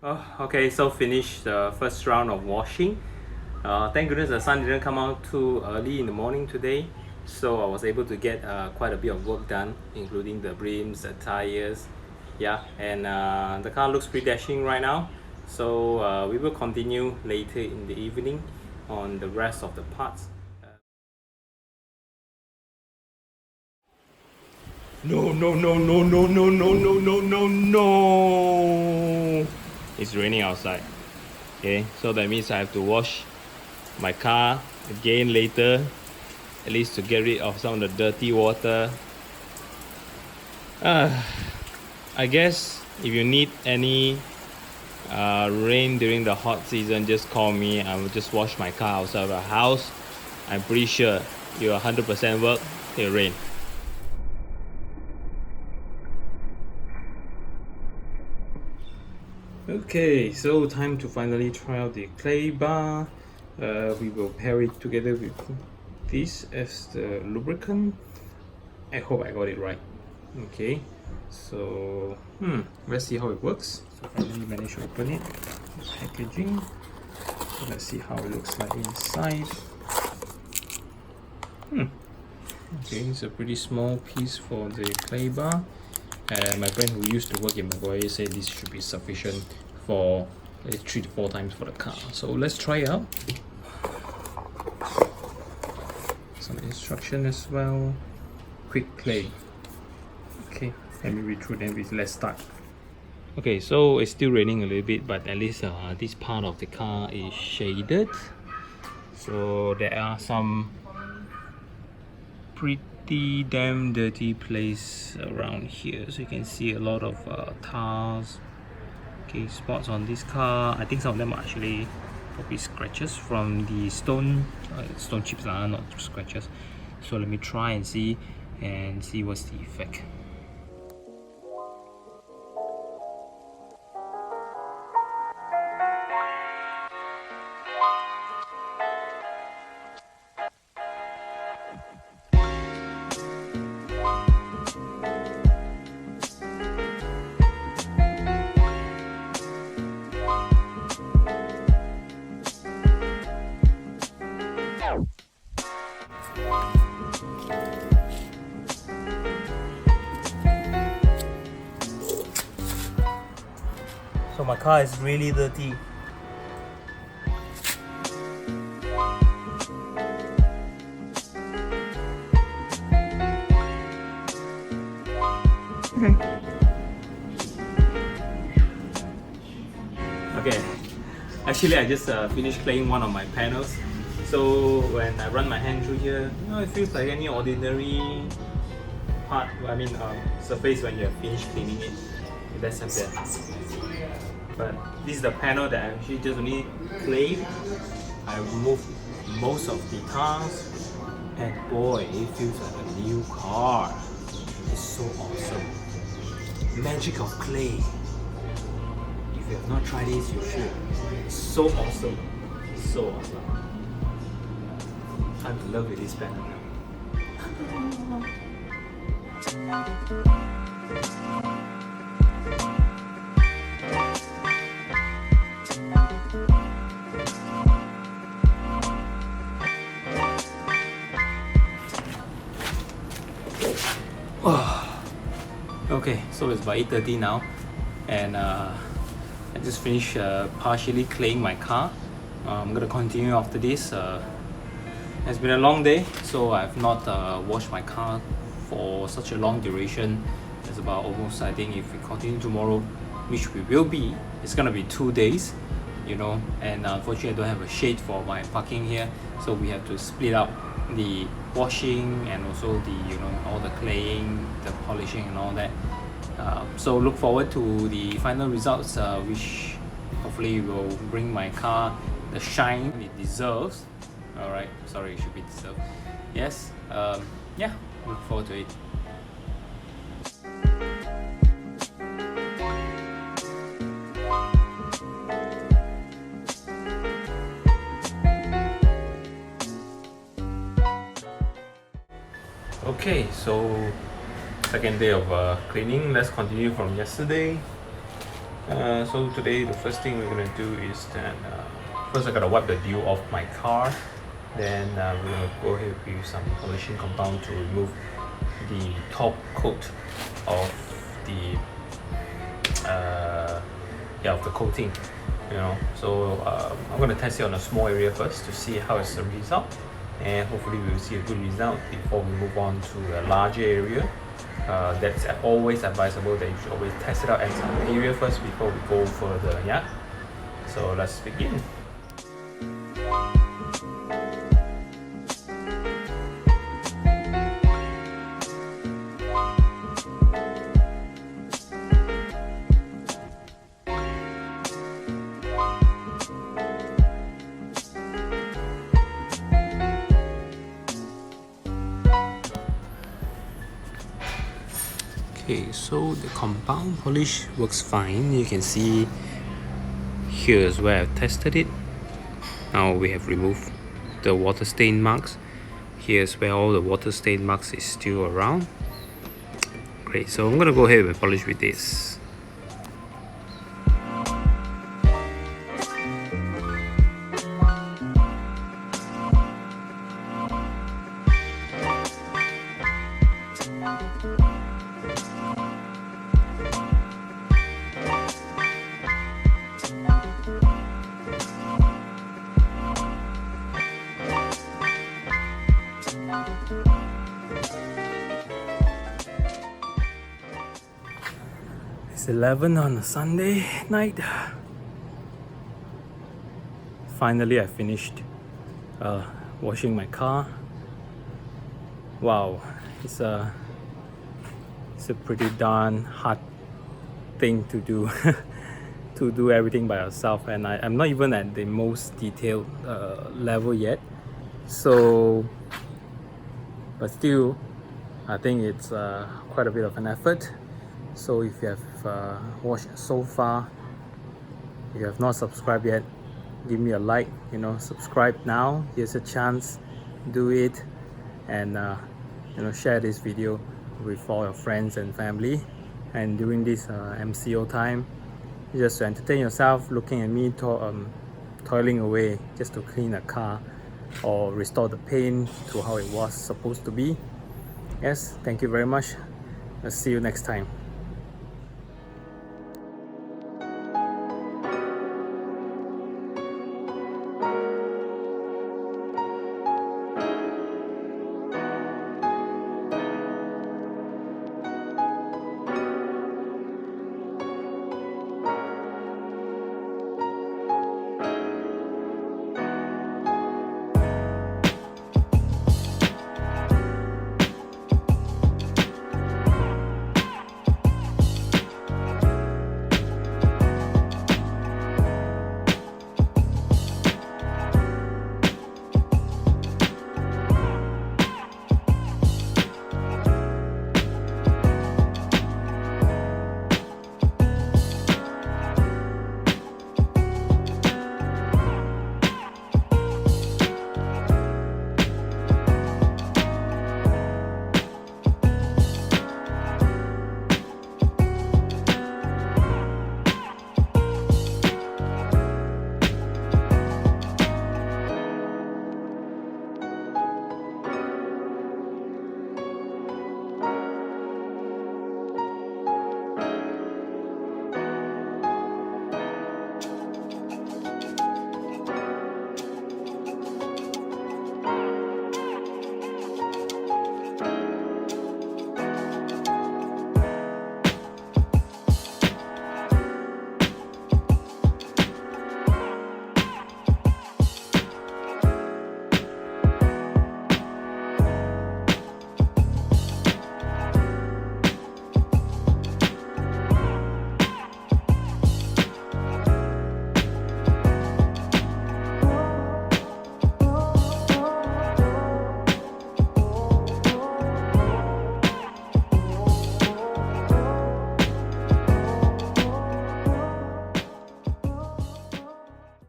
Okay, so finished the first round of washing. Thank goodness the sun didn't come out too early in the morning today, so I was able to get quite a bit of work done, including the brims, the tires, yeah, and the car looks pretty dashing right now. So we will continue later in the evening on the rest of the parts. No, no, no, no, no, no, no, no, no, no, no! It's raining outside. Okay, so that means I have to wash my car again later, at least to get rid of some of the dirty water. I guess if you need any rain during the hot season, just call me. I will just wash my car outside of the house. I'm pretty sure you 100% work, it'll rain. Okay, so time to finally try out the clay bar. We will pair it together with this as the lubricant. I hope I got it right. Okay, so let's see how it works. So finally managed to open it. The packaging. So let's see how it looks like inside. Okay, it's a pretty small piece for the clay bar. And my friend who used to work in Maguire said this should be sufficient for 3 to 4 times for the car. So let's try it out. Some instruction as well. Quick clay. Okay, let me read through them. Let's start. Okay, so it's still raining a little bit, but at least this part of the car is shaded. So there are some pretty damn dirty place around here. So you can see a lot of tires. Okay, spots on this car. I think some of them are actually probably scratches from the stone chips, not scratches. So let me try and see what's the effect. So my car is really dirty. Okay, actually I just finished cleaning one of my panels. So when I run my hand through here, it feels like any ordinary part, surface when you have finished cleaning it. Let's have that. But this is the panel that I actually just only cleaned. I removed most of the tires, and boy, it feels like a new car. It's so awesome. Magic of clay. If you have not tried this, you should. It's so awesome. So awesome. I'm in love with this panel now. Okay, so it's about 8:30 now, and I just finished partially cleaning my car. I'm gonna continue after this. It's been a long day, so I've not washed my car for such a long duration. It's about almost, I think, if we continue tomorrow, which we will be, it's gonna be 2 days, and unfortunately I don't have a shade for my parking here, so we have to split up the washing and also the all the claying, the polishing and all that. So look forward to the final results, which hopefully will bring my car the shine it deserves. Alright, sorry, it should be deserved. Yes, yeah, look forward to it. Okay, so second day of cleaning. Let's continue from yesterday. So today the first thing we're gonna do is that first I gotta wipe the dew off my car. Then we're gonna go ahead with some polishing compound to remove the top coat of the of the coating. So I'm gonna test it on a small area first to see how it's the result, and hopefully we will see a good result before we move on to a larger area. That's always advisable that you should always test it out at some area first before we go further. Yeah, so let's begin. Okay, so the compound polish works fine. You can see here is where I've tested it. Now we have removed the water stain marks. Here's where all the water stain marks is still around. Great, so I'm gonna go ahead and polish with this. It's 11 on a Sunday night. Finally, I finished washing my car. Wow, it's a pretty darn hard thing to do to do everything by yourself, and I'm not even at the most detailed level yet. So, but still, I think it's quite a bit of an effort. So if you have watched so far, if you have not subscribed yet, give me a like, subscribe now. Here's a chance, do it, and share this video with all your friends and family. And during this MCO time, just to entertain yourself, looking at me toiling away just to clean a car or restore the paint to how it was supposed to be. Yes, thank you very much. I'll see you next time.